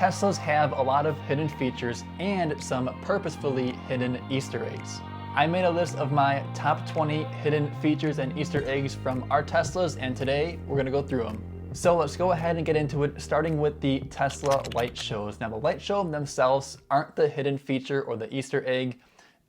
Teslas have a lot of hidden features and some purposefully hidden Easter eggs. I made a list of my top 20 hidden features and Easter eggs from our Teslas, and today we're gonna go through them. So let's go ahead and get into it, starting with the Tesla light shows. Now the light show themselves aren't the hidden feature or the Easter egg.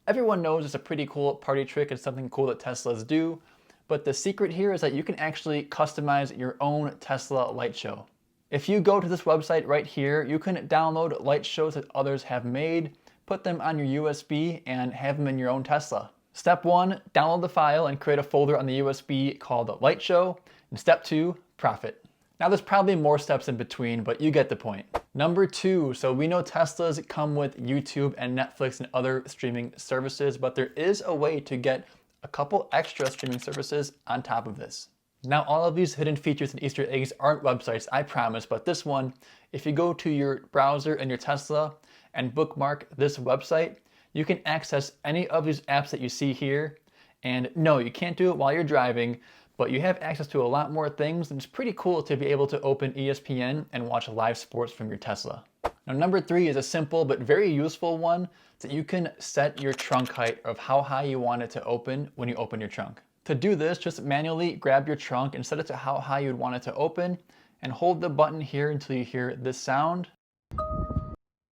Everyone knows it's a pretty cool party trick. It's something cool that Teslas do. But the secret here is that you can actually customize your own Tesla light show. If you go to this website right here, you can download light shows that others have made, put them on your USB, and have them in your own Tesla. Step 1, download the file and create a folder on the USB called Light Show. And step 2, profit. Now there's probably more steps in between, but you get the point. Number 2, so we know Teslas come with YouTube and Netflix and other streaming services, but there is a way to get a couple extra streaming services on top of this. Now all of these hidden features and Easter eggs aren't websites, I promise, but this one, if you go to your browser in your Tesla and bookmark this website, you can access any of these apps that you see here. And no, you can't do it while you're driving, but you have access to a lot more things, and it's pretty cool to be able to open ESPN and watch live sports from your Tesla. Now number 3 is a simple but very useful one, that you can set your trunk height of how high you want it to open when you open your trunk. To do this, just manually grab your trunk and set it to how high you'd want it to open, and hold the button here until you hear this sound.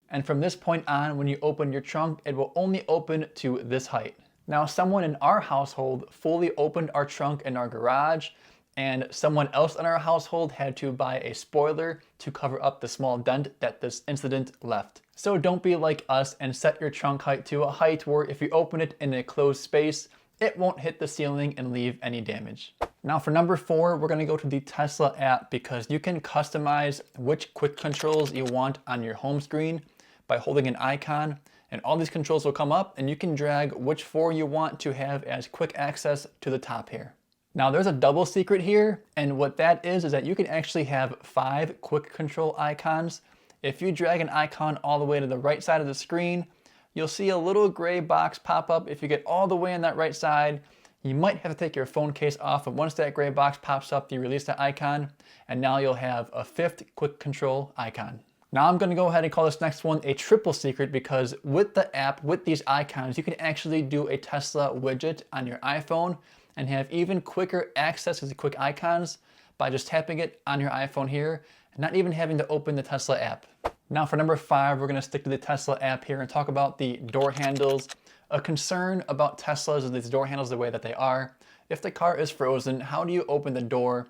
And from this point on, when you open your trunk, it will only open to this height. Now, someone in our household fully opened our trunk in our garage, and someone else in our household had to buy a spoiler to cover up the small dent that this incident left. So don't be like us and set your trunk height to a height where if you open it in a closed space, it won't hit the ceiling and leave any damage. Now for number 4, we're gonna go to the Tesla app, because you can customize which quick controls you want on your home screen by holding an icon, and all these controls will come up and you can drag which 4 you want to have as quick access to the top here. Now there's a double secret here, and what that is that you can actually have 5 quick control icons. If you drag an icon all the way to the right side of the screen, you'll see a little gray box pop up. If you get all the way on that right side, you might have to take your phone case off, and once that gray box pops up, you release the icon, and now you'll have a 5th quick control icon. Now I'm gonna go ahead and call this next one a triple secret, because with the app, with these icons, you can actually do a Tesla widget on your iPhone and have even quicker access to the quick icons by just tapping it on your iPhone here, and not even having to open the Tesla app. Now for number 5, we're gonna stick to the Tesla app here and talk about the door handles. A concern about Teslas is these door handles the way that they are. If the car is frozen, how do you open the door?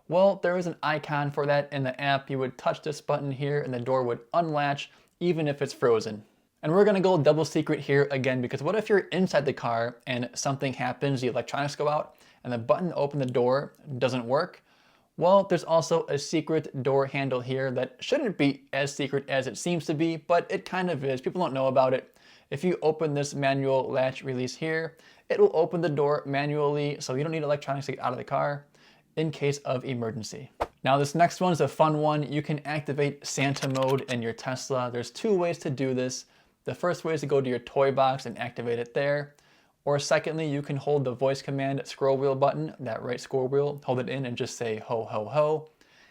Well, there is an icon for that in the app. You would touch this button here and the door would unlatch even if it's frozen. And we're gonna go double secret here again, because what if you're inside the car and something happens, the electronics go out, and the button to open the door doesn't work? Well, there's also a secret door handle here that shouldn't be as secret as it seems to be, but it kind of is. People don't know about it. If you open this manual latch release here, it will open the door manually, so you don't need electronics to get out of the car in case of emergency. Now this next one is a fun one. You can activate Santa mode in your Tesla. There's 2 ways to do this. The first way is to go to your toy box and activate it there. Or secondly, you can hold the voice command scroll wheel button, that right scroll wheel, hold it in and just say ho ho ho.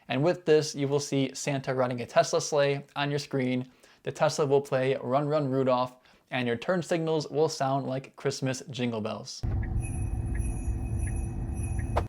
And with this, you will see Santa riding a Tesla sleigh on your screen. The Tesla will play Run Run Rudolph, and your turn signals will sound like Christmas jingle bells.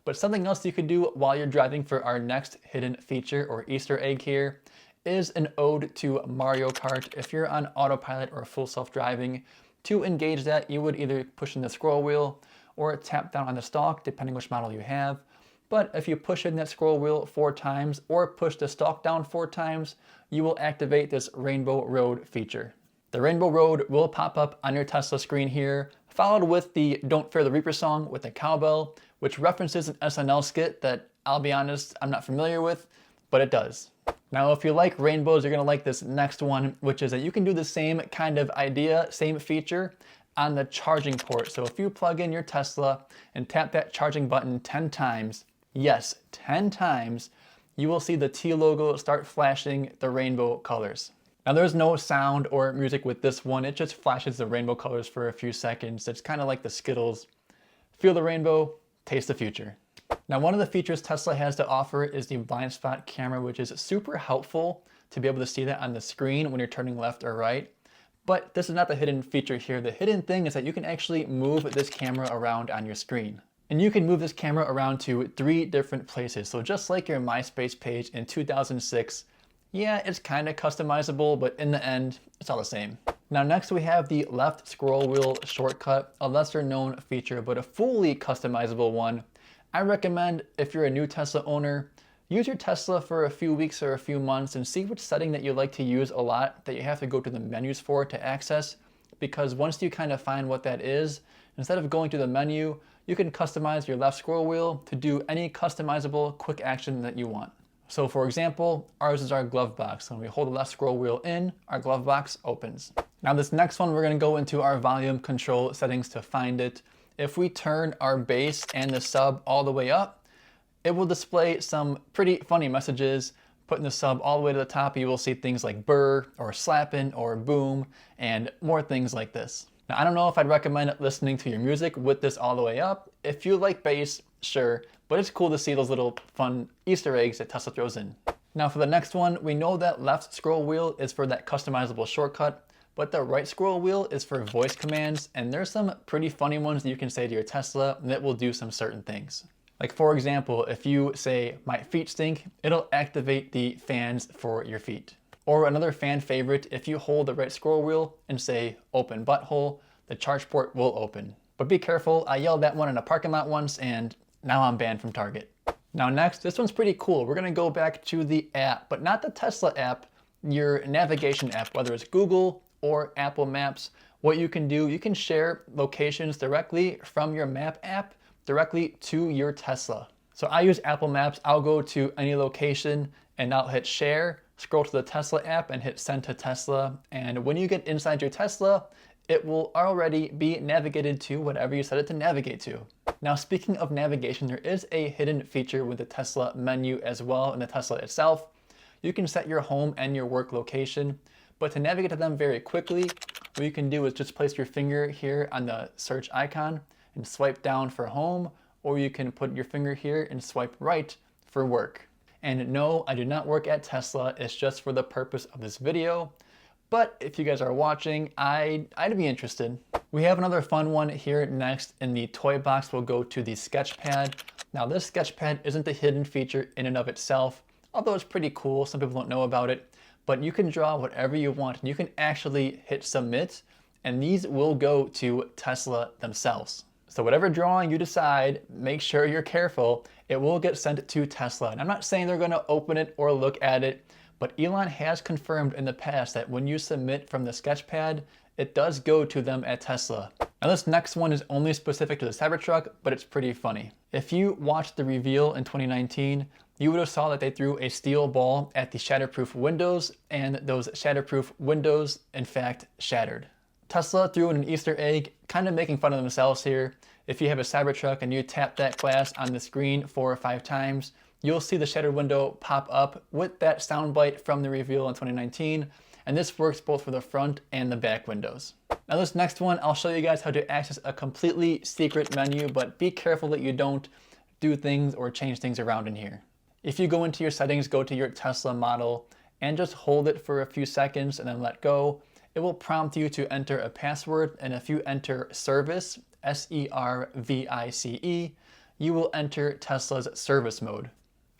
But something else you could do while you're driving for our next hidden feature or Easter egg here is an ode to Mario Kart. If you're on autopilot or full self-driving, to engage that, you would either push in the scroll wheel or tap down on the stalk, depending which model you have. But if you push in that scroll wheel 4 times or push the stalk down 4 times, you will activate this Rainbow Road feature. The Rainbow Road will pop up on your Tesla screen here, followed with the Don't Fear the Reaper song with the cowbell, which references an SNL skit that, I'll be honest, I'm not familiar with, but it does. Now, if you like rainbows, you're gonna like this next one, which is that you can do the same kind of idea, same feature on the charging port. So if you plug in your Tesla and tap that charging button 10 times, yes, 10 times, you will see the T logo start flashing the rainbow colors. Now there's no sound or music with this one. It just flashes the rainbow colors for a few seconds. It's kind of like the Skittles. Feel the rainbow, taste the future. Now one of the features Tesla has to offer is the blind spot camera, which is super helpful to be able to see that on the screen when you're turning left or right. But this is not the hidden feature here. The hidden thing is that you can actually move this camera around on your screen. And you can move this camera around to 3 different places. So just like your MySpace page in 2006, yeah, it's kind of customizable, but in the end, it's all the same. Now next we have the left scroll wheel shortcut, a lesser known feature, but a fully customizable one. I recommend if you're a new Tesla owner, use your Tesla for a few weeks or a few months and see which setting that you like to use a lot that you have to go to the menus for to access. Because once you kind of find what that is, instead of going to the menu, you can customize your left scroll wheel to do any customizable quick action that you want. So for example, ours is our glove box. When we hold the left scroll wheel in, our glove box opens. Now this next one, we're going to go into our volume control settings to find it. If we turn our bass and the sub all the way up, it will display some pretty funny messages. Putting the sub all the way to the top, you will see things like burr or slappin' or boom and more things like this. Now I don't know if I'd recommend listening to your music with this all the way up. If you like bass, sure, but it's cool to see those little fun Easter eggs that Tesla throws in. Now for the next one, we know that left scroll wheel is for that customizable shortcut, but the right scroll wheel is for voice commands, and there's some pretty funny ones that you can say to your Tesla that will do some certain things. Like for example, if you say, "My feet stink," it'll activate the fans for your feet. Or another fan favorite, if you hold the right scroll wheel and say, "Open butthole," the charge port will open. But be careful, I yelled that one in a parking lot once and now I'm banned from Target. Now next, this one's pretty cool. We're gonna go back to the app, but not the Tesla app, your navigation app, whether it's Google or Apple Maps. What you can do, you can share locations directly from your map app directly to your Tesla. So I use Apple Maps. I'll go to any location and I'll hit share, scroll to the Tesla app and hit send to Tesla. And when you get inside your Tesla, it will already be navigated to whatever you set it to navigate to. Now speaking of navigation, there is a hidden feature with the Tesla menu as well in the Tesla itself. You can set your home and your work location, but to navigate to them very quickly, what you can do is just place your finger here on the search icon and swipe down for home, or you can put your finger here and swipe right for work. And no, I do not work at Tesla, it's just for the purpose of this video. But if you guys are watching, I'd be interested. We have another fun one here next. In the toy box, we'll go to the Sketchpad. Now this Sketchpad isn't the hidden feature in and of itself, although it's pretty cool. Some people don't know about it, but you can draw whatever you want and you can actually hit submit and these will go to Tesla themselves. So whatever drawing you decide, make sure you're careful. It will get sent to Tesla. And I'm not saying they're gonna open it or look at it, but Elon has confirmed in the past that when you submit from the Sketchpad, it does go to them at Tesla. Now this next one is only specific to the Cybertruck, but it's pretty funny. If you watched the reveal in 2019, you would have saw that they threw a steel ball at the shatterproof windows, and those shatterproof windows, in fact, shattered. Tesla threw in an Easter egg, kind of making fun of themselves here. If you have a Cybertruck and you tap that glass on the screen 4 or 5 times, you'll see the shattered window pop up with that soundbite from the reveal in 2019, and this works both for the front and the back windows. Now this next one, I'll show you guys how to access a completely secret menu, but be careful that you don't do things or change things around in here. If you go into your settings, go to your Tesla model, and just hold it for a few seconds and then let go, it will prompt you to enter a password, and if you enter service, S-E-R-V-I-C-E, you will enter Tesla's service mode.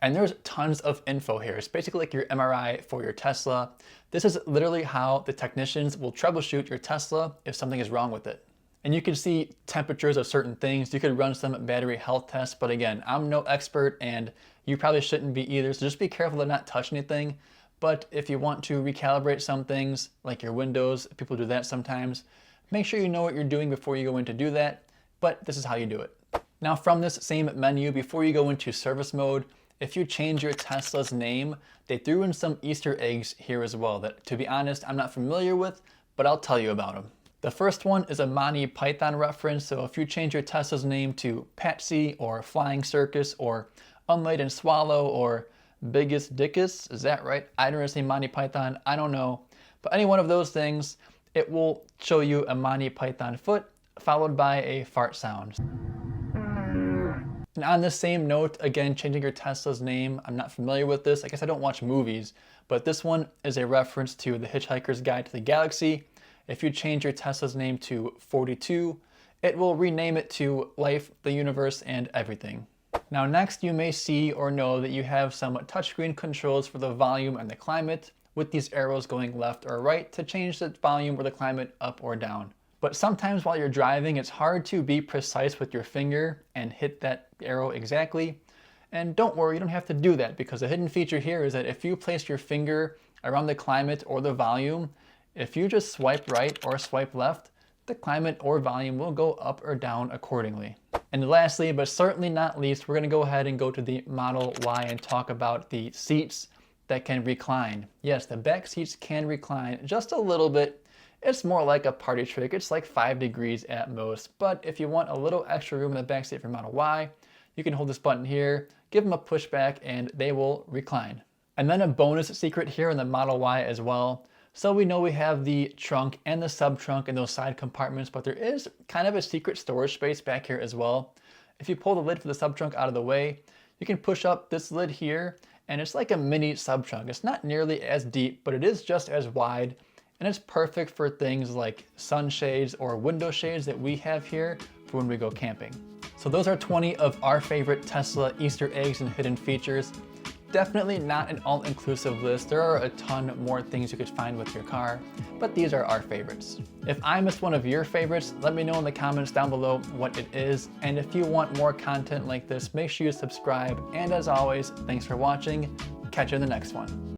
And there's tons of info here. It's basically like your MRI for your Tesla. This is literally how the technicians will troubleshoot your Tesla if something is wrong with it. And you can see temperatures of certain things. You could run some battery health tests, but again, I'm no expert and you probably shouldn't be either. So just be careful to not touch anything. But if you want to recalibrate some things like your windows, people do that sometimes, make sure you know what you're doing before you go in to do that. But this is how you do it. Now from this same menu, before you go into service mode, if you change your Tesla's name, they threw in some Easter eggs here as well that, to be honest, I'm not familiar with, but I'll tell you about them. The first one is a Monty Python reference, so if you change your Tesla's name to Patsy or Flying Circus or Unladen Swallow or Biggest Dickus, is that right? I don't understand Monty Python, I don't know. But any one of those things, it will show you a Monty Python foot followed by a fart sound. And on the same note, again, changing your Tesla's name, I'm not familiar with this. I guess I don't watch movies, but this one is a reference to The Hitchhiker's Guide to the Galaxy. If you change your Tesla's name to 42, it will rename it to Life, the Universe, and Everything. Now next, you may see or know that you have some touchscreen controls for the volume and the climate, with these arrows going left or right to change the volume or the climate up or down. But sometimes while you're driving, it's hard to be precise with your finger and hit that arrow exactly. And don't worry, you don't have to do that, because a hidden feature here is that if you place your finger around the climate or the volume, if you just swipe right or swipe left, the climate or volume will go up or down accordingly. And lastly, but certainly not least, we're going to go ahead and go to the Model Y and talk about the seats that can recline. Yes, the back seats can recline just a little bit. It's more like a party trick. It's like 5 degrees at most. But if you want a little extra room in the back seat for Model Y, you can hold this button here, give them a push back, and they will recline. And then a bonus secret here in the Model Y as well. So we know we have the trunk and the sub-trunk and those side compartments, but there is kind of a secret storage space back here as well. If you pull the lid for the sub-trunk out of the way, you can push up this lid here, and it's like a mini sub-trunk. It's not nearly as deep, but it is just as wide, and it's perfect for things like sunshades or window shades that we have here for when we go camping. So those are 20 of our favorite Tesla Easter eggs and hidden features. Definitely not an all-inclusive list. There are a ton more things you could find with your car, but these are our favorites. If I missed one of your favorites, let me know in the comments down below what it is. And if you want more content like this, make sure you subscribe. And as always, thanks for watching. Catch you in the next one.